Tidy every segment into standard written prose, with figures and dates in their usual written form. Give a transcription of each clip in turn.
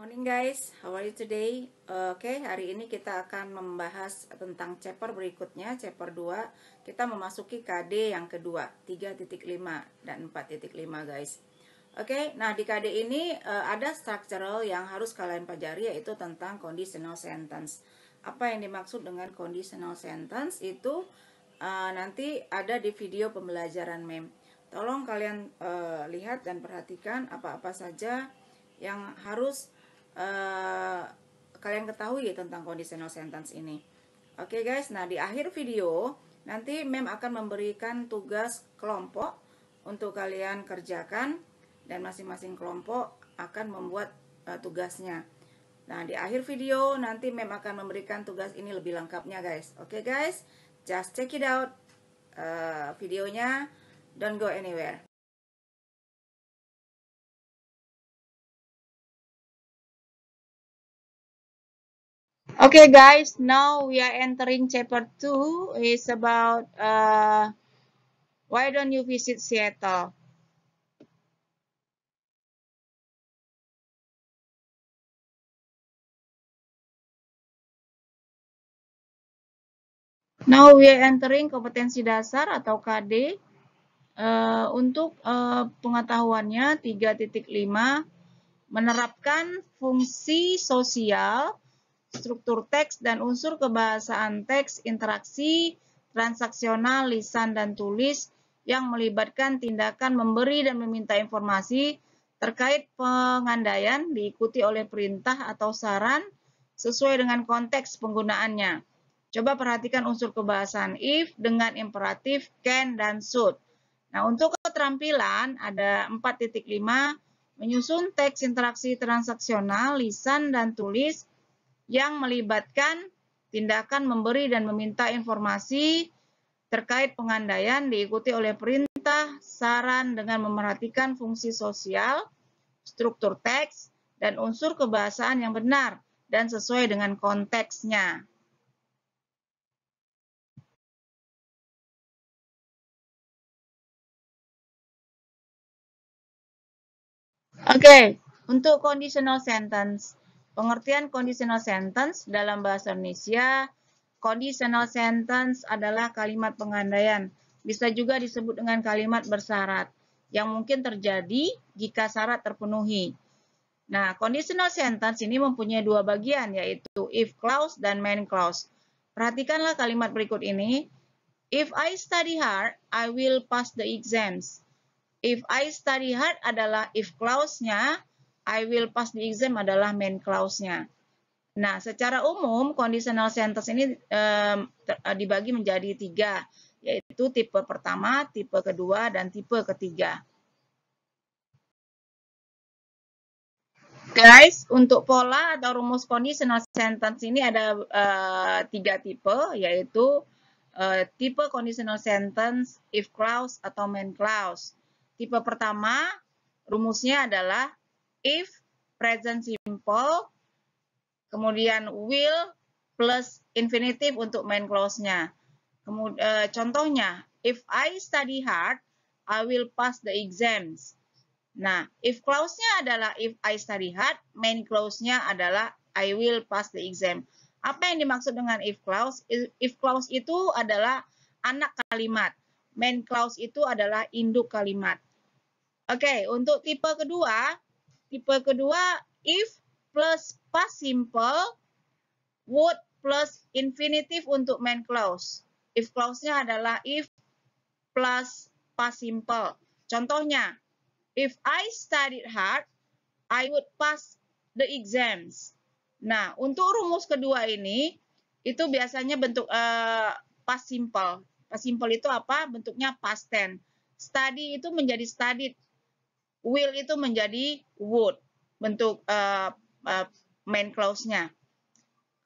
Morning guys, how are you today? Oke, hari ini kita akan membahas tentang chapter berikutnya, chapter 2. Kita memasuki KD yang kedua, 3.5 dan 4.5 guys. Oke, nah di KD ini ada structural yang harus kalian pelajari, yaitu tentang conditional sentence. Apa yang dimaksud dengan conditional sentence itu nanti ada di video pembelajaran mem. Tolong kalian lihat dan perhatikan apa-apa saja yang harus kalian ketahui tentang conditional sentence ini. Oke guys, nah di akhir video nanti mem akan memberikan tugas kelompok untuk kalian kerjakan dan masing-masing kelompok akan membuat tugasnya. Nah di akhir video nanti mem akan memberikan tugas ini lebih lengkapnya guys. Oke guys, just check it out videonya, don't go anywhere. Okay guys, now we are entering chapter 2. It's about why don't you visit Seattle? Now we are entering kompetensi dasar atau KD. Untuk pengetahuannya 3.5 menerapkan fungsi sosial, struktur teks dan unsur kebahasaan teks, interaksi, transaksional, lisan dan tulis yang melibatkan tindakan memberi dan meminta informasi terkait pengandaian diikuti oleh perintah atau saran sesuai dengan konteks penggunaannya. Coba perhatikan unsur kebahasaan if dengan imperatif can dan should. Nah, untuk keterampilan ada 4.5 menyusun teks interaksi transaksional, lisan dan tulis yang melibatkan tindakan memberi dan meminta informasi terkait pengandaian diikuti oleh perintah, saran dengan memerhatikan fungsi sosial, struktur teks, dan unsur kebahasaan yang benar dan sesuai dengan konteksnya. Oke, untuk conditional sentence. Pengertian conditional sentence dalam bahasa Indonesia, conditional sentence adalah kalimat pengandaian. Bisa juga disebut dengan kalimat bersyarat yang mungkin terjadi jika syarat terpenuhi. Nah, conditional sentence ini mempunyai dua bagian, yaitu if clause dan main clause. Perhatikanlah kalimat berikut ini. If I study hard, I will pass the exams. If I study hard adalah if clause-nya, I will pass the exam adalah main clause-nya. Nah, secara umum conditional sentence ini dibagi menjadi 3, yaitu tipe pertama, tipe kedua, dan tipe ketiga. Guys, untuk pola atau rumus conditional sentence ini ada 3 tipe, yaitu tipe conditional sentence, if clause atau main clause. Tipe pertama, rumusnya adalah if present simple, kemudian will plus infinitive untuk main clause-nya. Contohnya, if I study hard, I will pass the exams. Nah, if clause-nya adalah if I study hard, main clause-nya adalah I will pass the exam. Apa yang dimaksud dengan if clause? If clause itu adalah anak kalimat. Main clause itu adalah induk kalimat. Oke, untuk tipe kedua if plus past simple, would plus infinitive untuk main clause. If clause-nya adalah if plus past simple. Contohnya, if I studied hard, I would pass the exams. Nah, untuk rumus kedua ini, itu biasanya bentuk past simple. Past simple itu apa? Bentuknya past tense. Study itu menjadi studied. Will itu menjadi would. Bentuk main clause-nya.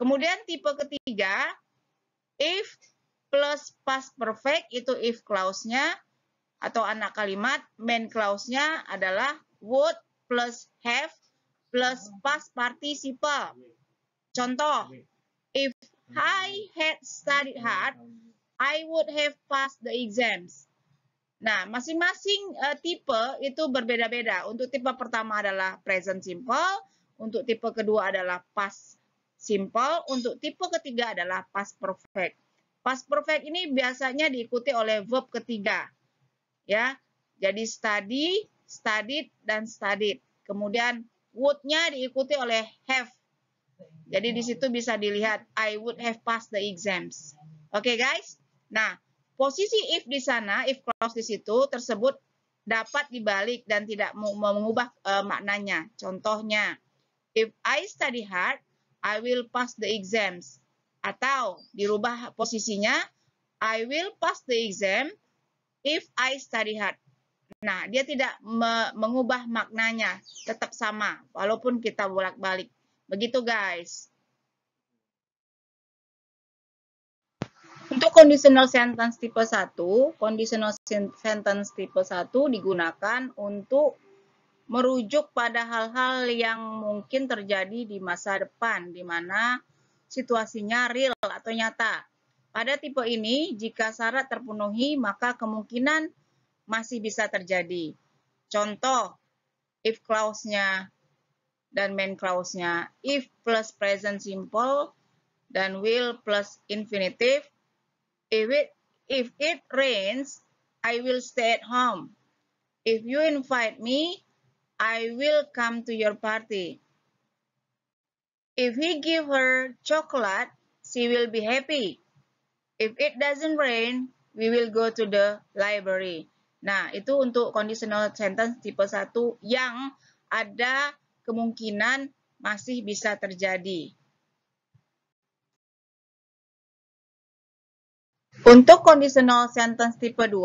Kemudian tipe ketiga, if plus past perfect itu if clause-nya atau anak kalimat, main clause-nya adalah would plus have plus past participle. Contoh, if I had studied hard, I would have passed the exams. Nah, masing-masing tipe itu berbeda-beda. Untuk tipe pertama adalah present simple, Untuk tipe kedua adalah past simple. Untuk tipe ketiga adalah past perfect. Past perfect ini biasanya diikuti oleh verb ketiga. Ya. Jadi study, studied, dan studied. Kemudian would-nya diikuti oleh have. Jadi di situ bisa dilihat I would have passed the exams. Oke, guys. Nah, posisi if di sana, if clause di situ tersebut dapat dibalik dan tidak mengubah maknanya. Contohnya, if I study hard, I will pass the exams. Atau dirubah posisinya, I will pass the exam if I study hard. Nah, dia tidak mengubah maknanya, tetap sama, walaupun kita bolak-balik. Begitu, guys. Untuk conditional sentence tipe 1, conditional sentence tipe 1 digunakan untuk merujuk pada hal-hal yang mungkin terjadi di masa depan, di mana situasinya real atau nyata. Pada tipe ini, jika syarat terpenuhi, maka kemungkinan masih bisa terjadi. Contoh, if clause-nya dan main clause-nya, if plus present simple dan will plus infinitive. If it rains, I will stay at home. If you invite me, I will come to your party. If he give her chocolate, she will be happy. If it doesn't rain, we will go to the library. Nah, itu untuk conditional sentence tipe 1 yang ada kemungkinan masih bisa terjadi. Untuk conditional sentence tipe 2,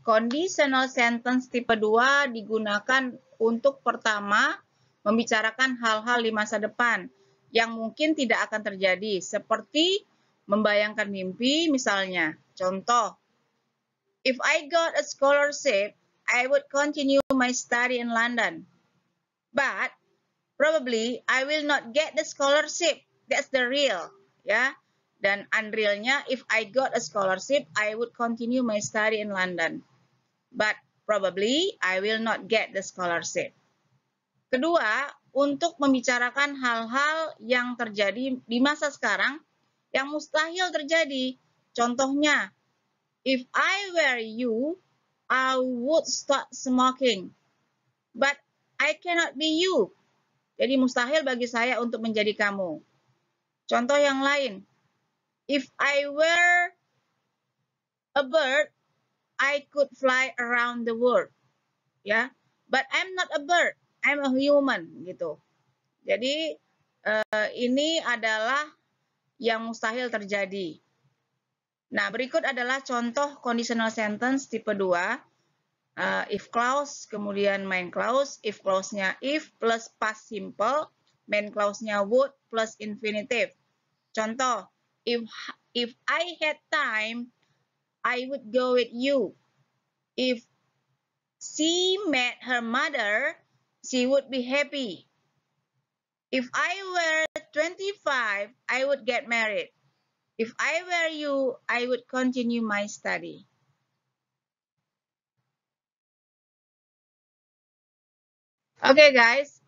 conditional sentence tipe 2 digunakan untuk pertama membicarakan hal-hal di masa depan yang mungkin tidak akan terjadi, seperti membayangkan mimpi misalnya. Contoh, if I got a scholarship, I would continue my study in London. But probably I will not get the scholarship. That's the real, ya. Dan unrealnya, if I got a scholarship, I would continue my study in London. But probably I will not get the scholarship. Kedua, untuk membicarakan hal-hal yang terjadi di masa sekarang yang mustahil terjadi. Contohnya, if I were you, I would start smoking. But I cannot be you. Jadi mustahil bagi saya untuk menjadi kamu. Contoh yang lain, if I were a bird, I could fly around the world. Ya, but I'm not a bird, I'm a human gitu. Jadi ini adalah yang mustahil terjadi. Nah, berikut adalah contoh conditional sentence tipe 2. If clause, kemudian main clause. If clause-nya if plus past simple, main clause-nya would plus infinitive. Contoh, if I had time, I would go with you. If she met her mother, she would be happy. If I were 25, I would get married. If I were you, I would continue my study. Oke, guys,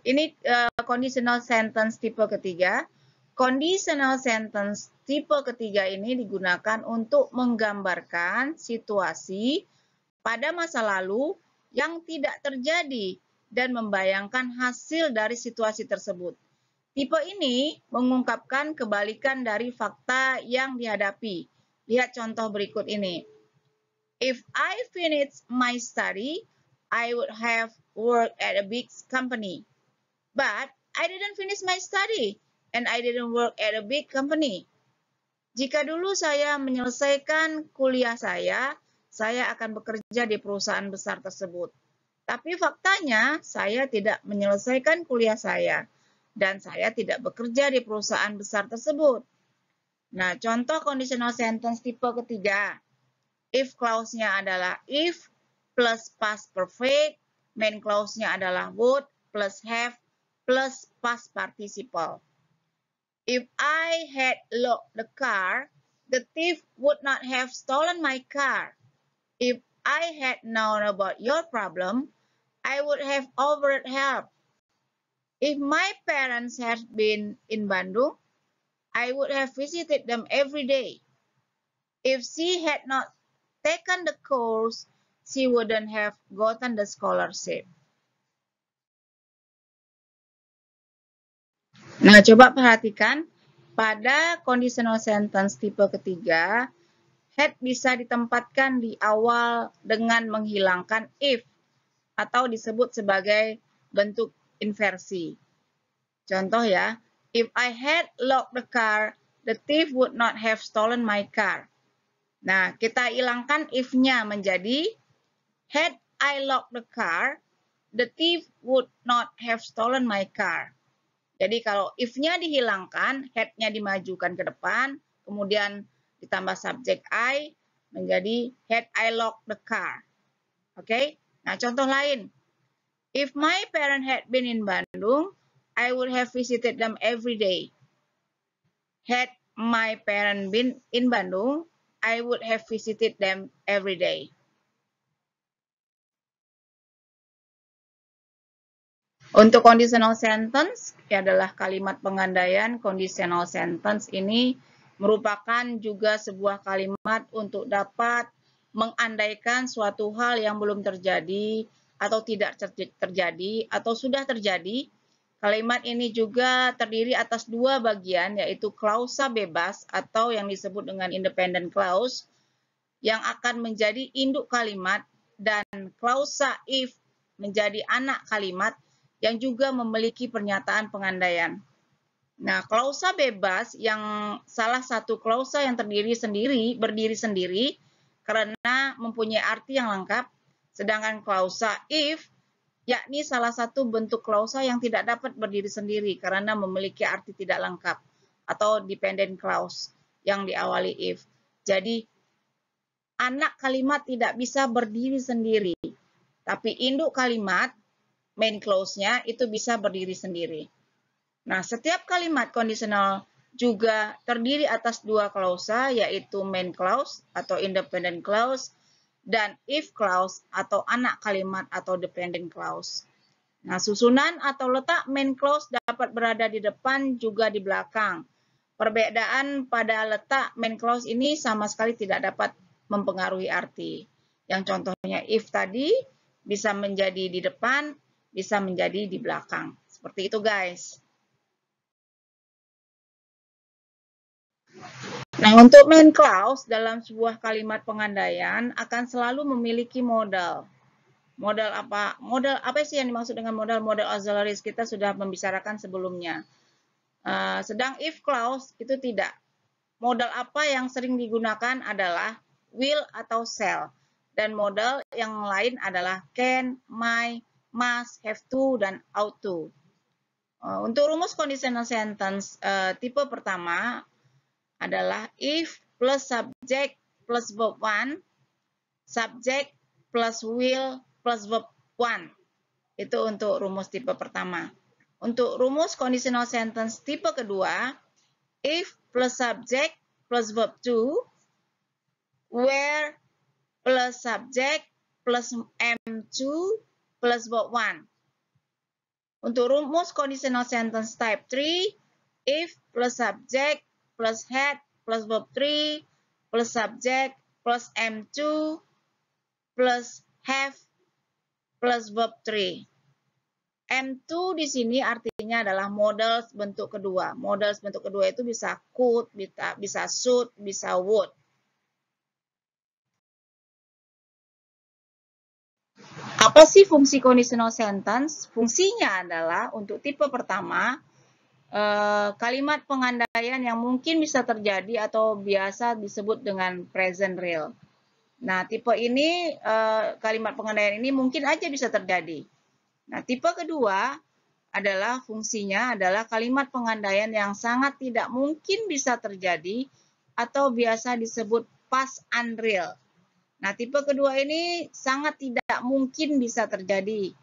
ini conditional sentence tipe ketiga. Conditional sentence tipe ketiga ini digunakan untuk menggambarkan situasi pada masa lalu yang tidak terjadi dan membayangkan hasil dari situasi tersebut. Tipe ini mengungkapkan kebalikan dari fakta yang dihadapi. Lihat contoh berikut ini. If I finish my study, I would have worked at a big company. But I didn't finish my study and I didn't work at a big company. Jika dulu saya menyelesaikan kuliah saya akan bekerja di perusahaan besar tersebut. Tapi faktanya saya tidak menyelesaikan kuliah saya dan saya tidak bekerja di perusahaan besar tersebut. Nah, contoh conditional sentence tipe ketiga. If clause-nya adalah if plus past perfect, main clause-nya adalah would plus have plus past participle. If I had locked the car, the thief would not have stolen my car. If I had known about your problem, I would have offered help. If my parents had been in Bandung, I would have visited them every day. If she had not taken the course, she wouldn't have gotten the scholarship. Nah, coba perhatikan pada conditional sentence tipe ketiga, had bisa ditempatkan di awal dengan menghilangkan if atau disebut sebagai bentuk inversi. Contoh ya, if I had locked the car, the thief would not have stolen my car. Nah, kita hilangkan if-nya menjadi had I locked the car, the thief would not have stolen my car. Jadi kalau if-nya dihilangkan, had-nya dimajukan ke depan, kemudian ditambah subjek I menjadi had I locked the car. Oke? Nah, contoh lain. If my parent had been in Bandung, I would have visited them every day. Had my parent been in Bandung, I would have visited them every day. Untuk conditional sentence, adalah kalimat pengandaian. Conditional sentence ini merupakan juga sebuah kalimat untuk dapat mengandaikan suatu hal yang belum terjadi atau tidak terjadi atau sudah terjadi. Kalimat ini juga terdiri atas dua bagian, yaitu klausa bebas atau yang disebut dengan independent clause yang akan menjadi induk kalimat dan klausa if menjadi anak kalimat yang juga memiliki pernyataan pengandaian. Nah, klausa bebas yang salah satu klausa yang berdiri sendiri karena mempunyai arti yang lengkap, sedangkan klausa if yakni salah satu bentuk klausa yang tidak dapat berdiri sendiri karena memiliki arti tidak lengkap atau dependent clause yang diawali if. Jadi, anak kalimat tidak bisa berdiri sendiri, tapi induk kalimat main clause-nya itu bisa berdiri sendiri. Nah, setiap kalimat conditional juga terdiri atas dua klausa, yaitu main clause atau independent clause dan if clause atau anak kalimat atau dependent clause. Nah, susunan atau letak main clause dapat berada di depan juga di belakang. Perbedaan pada letak main clause ini sama sekali tidak dapat mempengaruhi arti. Yang contohnya if tadi bisa menjadi di depan, bisa menjadi di belakang. Seperti itu, guys. Nah, untuk main clause dalam sebuah kalimat pengandaian akan selalu memiliki modal. Modal apa? Modal apa sih yang dimaksud dengan modal? Modal auxiliaries kita sudah membicarakan sebelumnya. Sedang if clause itu tidak. Modal apa yang sering digunakan adalah will atau shall. Dan modal yang lain adalah can, might, must, have to, dan ought to. Untuk rumus conditional sentence tipe pertama adalah if plus subject plus verb 1, subject plus will plus verb 1. Itu untuk rumus tipe pertama. Untuk rumus conditional sentence tipe kedua, if plus subject plus verb 2, where plus subject plus M2 plus verb 1. Untuk rumus conditional sentence type 3, if plus subject plus had plus verb 3 plus subject plus M2 plus have plus verb 3. M2 di sini artinya adalah modals bentuk kedua. Modals bentuk kedua itu bisa could, bisa should, bisa would. Apa sih fungsi conditional sentence? Fungsinya adalah untuk tipe pertama, kalimat pengandaian yang mungkin bisa terjadi atau biasa disebut dengan present real. Nah, tipe ini, kalimat pengandaian ini mungkin aja bisa terjadi. Nah, tipe kedua adalah fungsinya adalah kalimat pengandaian yang sangat tidak mungkin bisa terjadi atau biasa disebut past unreal. Nah, tipe kedua ini sangat tidak mungkin bisa terjadi.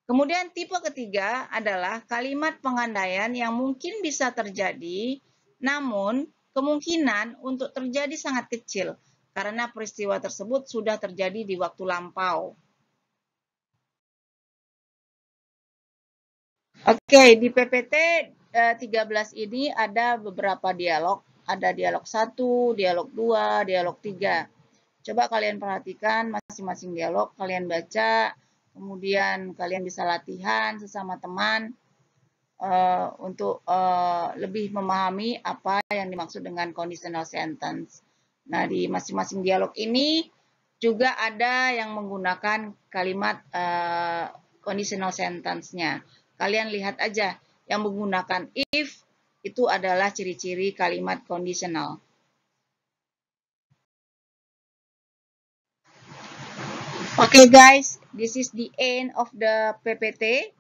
Kemudian tipe ketiga adalah kalimat pengandaian yang mungkin bisa terjadi, namun kemungkinan untuk terjadi sangat kecil karena peristiwa tersebut sudah terjadi di waktu lampau. Oke, di PPT 13 ini ada beberapa dialog. Ada dialog 1, dialog 2, dialog 3. Coba kalian perhatikan masing-masing dialog, kalian baca, kemudian kalian bisa latihan sesama teman untuk lebih memahami apa yang dimaksud dengan conditional sentence. Nah, di masing-masing dialog ini juga ada yang menggunakan kalimat conditional sentence-nya. Kalian lihat aja, yang menggunakan if itu adalah ciri-ciri kalimat conditional. Okay guys, this is the end of the PPT.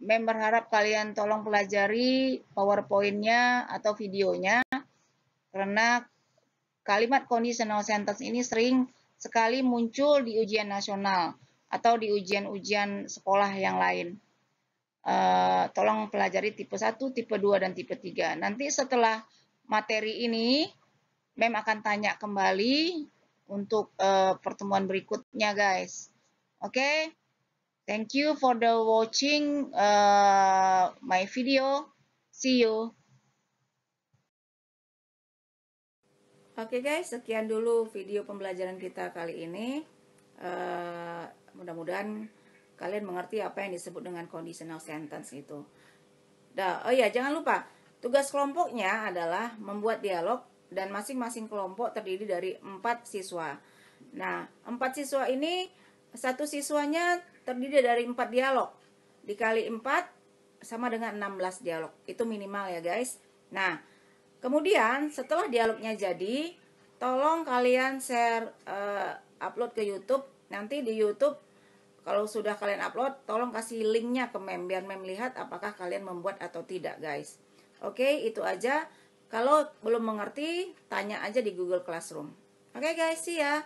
Mem berharap kalian tolong pelajari PowerPoint-nya atau videonya, karena kalimat conditional sentence ini sering sekali muncul di ujian nasional atau di ujian-ujian sekolah yang lain. Tolong pelajari tipe 1, tipe 2, dan tipe 3. Nanti setelah materi ini, Mem akan tanya kembali untuk pertemuan berikutnya, guys. Oke? Thank you for the watching my video. See you. Oke guys, sekian dulu video pembelajaran kita kali ini. Mudah-mudahan kalian mengerti apa yang disebut dengan conditional sentence itu. Oh iya, jangan lupa, tugas kelompoknya adalah membuat dialog dan masing-masing kelompok terdiri dari 4 siswa. Nah, 4 siswa ini, satu siswanya terdiri dari 4 dialog. Dikali 4 sama dengan 16 dialog. Itu minimal ya guys. Nah, kemudian setelah dialognya jadi, tolong kalian share upload ke YouTube. Nanti di YouTube kalau sudah kalian upload, tolong kasih linknya ke Mem biar Mem lihat apakah kalian membuat atau tidak guys. Oke, itu aja. Kalau belum mengerti, tanya aja di Google Classroom. Oke guys, see ya.